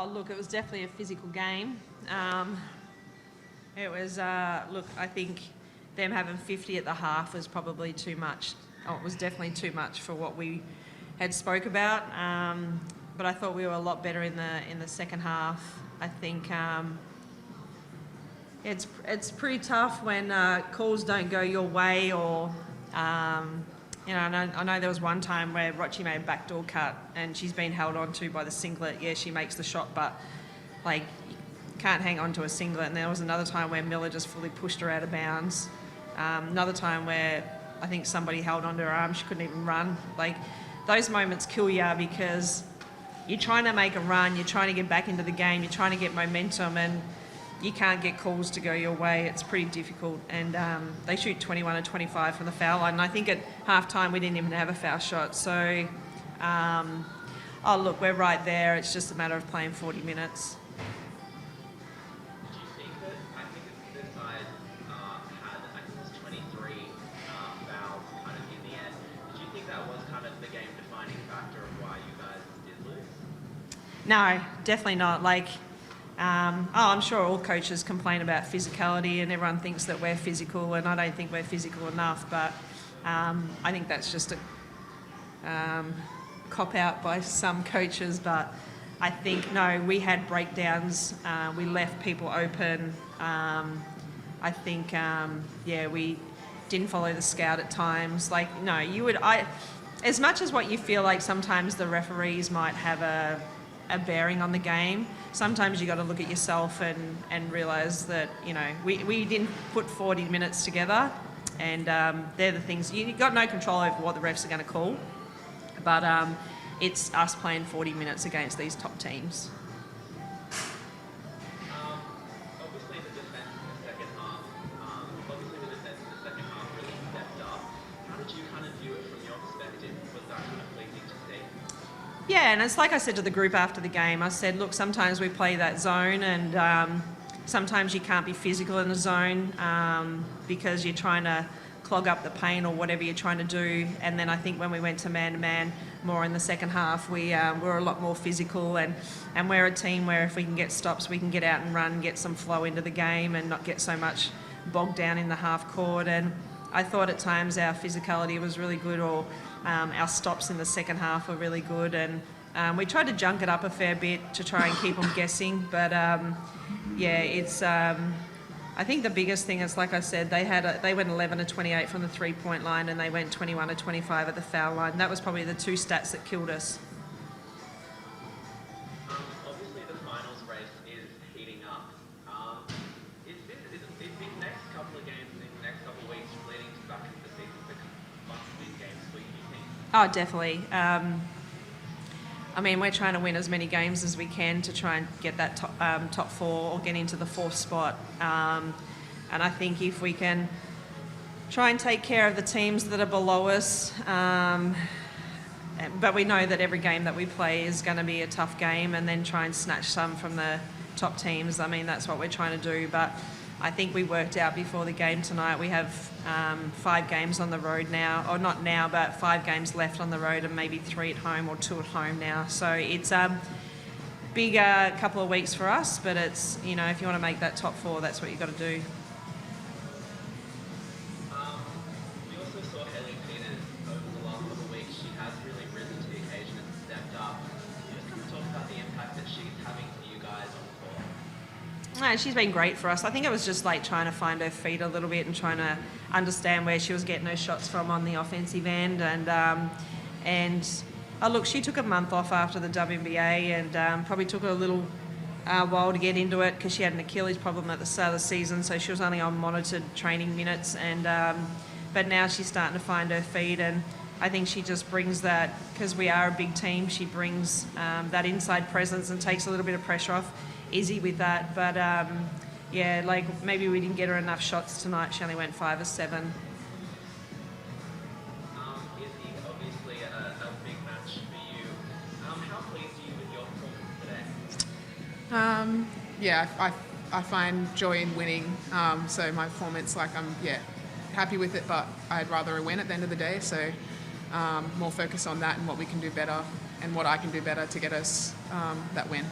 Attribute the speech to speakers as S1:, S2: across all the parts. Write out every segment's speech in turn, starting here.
S1: Oh, look, it was definitely a physical game. It was, look, I think them having 50 at the half was probably too much. Oh, it was definitely too much for what we had spoke about. But I thought we were a lot better in the second half. I think it's pretty tough when calls don't go your way, or I know there was one time where Rochi made a backdoor cut and she's been held on to by the singlet. Yeah, she makes the shot, but like you can't hang on to a singlet. And there was another time where Miller just fully pushed her out of bounds. Another time where I think somebody held onto her arm, she couldn't even run. Like those moments kill you because you're trying to make a run, you're trying to get back into the game, you're trying to get momentum, and you can't get calls to go your way. It's pretty difficult. And they shoot 21 and 25 from the foul line. And I think at halftime we didn't even have a foul shot. So, oh, look, we're right there. It's just a matter of playing 40 minutes.
S2: Do you think that, I think this side had, I think it was 23 fouls kind of in the end. Did you think that was kind of the game-defining factor of why you guys did lose?
S1: No, definitely not. Like, I'm sure all coaches complain about physicality and everyone thinks that we're physical, and I don't think we're physical enough, but I think that's just a cop-out by some coaches. But I think, no, we had breakdowns, we left people open. I think, we didn't follow the scout at times. Like, no, as much as what you feel like sometimes the referees might have a bearing on the game, sometimes you got to look at yourself and realise that, we didn't put 40 minutes together, and they're the things, you've got no control over what the refs are going to call, but it's us playing 40 minutes against these top teams.
S2: Obviously the defence in the second half, really stepped up. How did you kind of view it from your perspective? Was that kind of pleasing to see?
S1: Yeah, and it's like I said to the group after the game, I said, look, sometimes we play that zone, and sometimes you can't be physical in the zone because you're trying to clog up the paint or whatever you're trying to do. And then I think when we went to man-to-man more in the second half, we were a lot more physical, and we're a team where if we can get stops, we can get out and run, get some flow into the game and not get so much bogged down in the half court. And I thought at times our physicality was really good, or our stops in the second half were really good, and we tried to junk it up a fair bit to try and keep them guessing. But it's I think the biggest thing is, like I said, they went 11 to 28 from the 3-point line, and they went 21 to 25 at the foul line. That was probably the two stats that killed us.
S2: Obviously the finals race is heating up. Is the next couple of games, the next couple of weeks leading to back into the season become big games for you, do you think?
S1: Oh, definitely. I mean, we're trying to win as many games as we can to try and get that top four or get into the fourth spot. And I think if we can try and take care of the teams that are below us, but we know that every game that we play is going to be a tough game, and then try and snatch some from the top teams. I mean, that's what we're trying to do. But I think we worked out before the game tonight. We have 5 games on the road now, or not now, but 5 games left on the road, and maybe 3 at home or 2 at home now. So it's a big couple of weeks for us, but it's, if you want to make that top 4, that's what you've got to do.
S2: We also saw Haley Peters over the last couple of weeks. She has really risen to the occasion and stepped up. Can you just kind of talk about the impact that she's having for you guys on the court?
S1: No, she's been great for us. I think it was just like trying to find her feet a little bit and trying to understand where she was getting her shots from on the offensive end. And look, she took a month off after the WNBA, and probably took her a little while to get into it because she had an Achilles problem at the start of the season, so she was only on monitored training minutes. And but now she's starting to find her feet, and I think she just brings that, because we are a big team, she brings that inside presence and takes a little bit of pressure off Izzy with that. But like maybe we didn't get her enough shots tonight. She only went 5 of 7.
S2: Izzy, obviously a big match for you. How pleased are you with your performance today?
S3: I find joy in winning. So my performance, I'm happy with it, but I'd rather a win at the end of the day. So more focus on that and what we can do better and what I can do better to get us that win.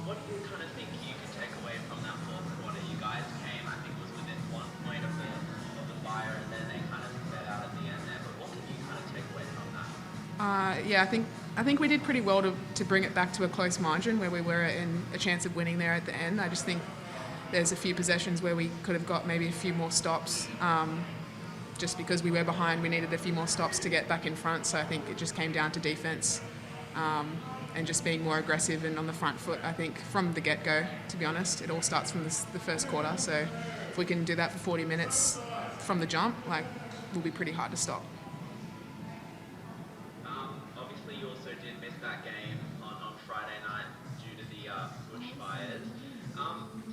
S2: What do you kind of think you could take away from that fourth quarter? You guys came, I think it was within 1 point of the fire, and then they kind of sped out at the end there. But what can you kind of take away from that?
S3: Yeah, I think we did pretty well to bring it back to a close margin where we were in a chance of winning there at the end. I just think there's a few possessions where we could have got maybe a few more stops. Just because we were behind, we needed a few more stops to get back in front. So I think it just came down to defense and just being more aggressive and on the front foot. I think from the get-go, to be honest, it all starts from the first quarter. So if we can do that for 40 minutes from the jump, like, we'll be pretty hard to stop.
S2: Obviously, you also did miss that game on Friday night due to the bushfires.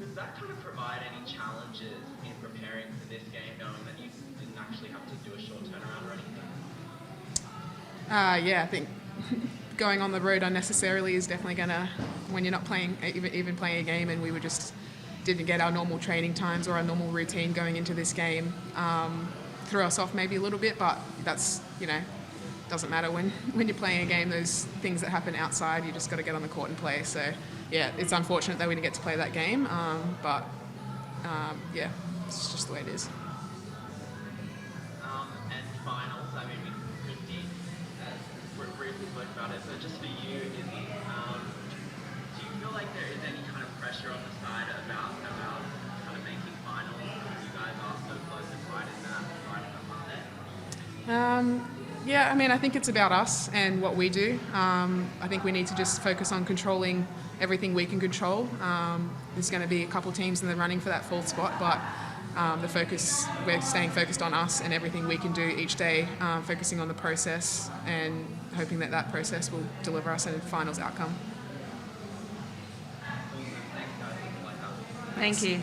S2: Does that kind of provide any challenges in preparing for this game, knowing that you didn't actually have to do a short turnaround or anything?
S3: Yeah, I think going on the road unnecessarily is definitely going to, when you're not playing, even playing a game, and we didn't get our normal training times or our normal routine going into this game, threw us off maybe a little bit, but that's, doesn't matter when you're playing a game. Those things that happen outside, you just got to get on the court and play. So yeah, it's unfortunate that we didn't get to play that game, but yeah, it's just the way it is.
S2: And finals, I mean, we briefly spoke about it, but just for you, Izzy, do you feel like there is any kind of pressure on the side about kind of making finals? You guys are so close and right on Monday.
S3: Yeah, I mean, I think it's about us and what we do. I think we need to just focus on controlling everything we can control. There's going to be a couple teams in the running for that fourth spot, but we're staying focused on us and everything we can do each day, focusing on the process and hoping that process will deliver us a finals outcome.
S1: Thank you.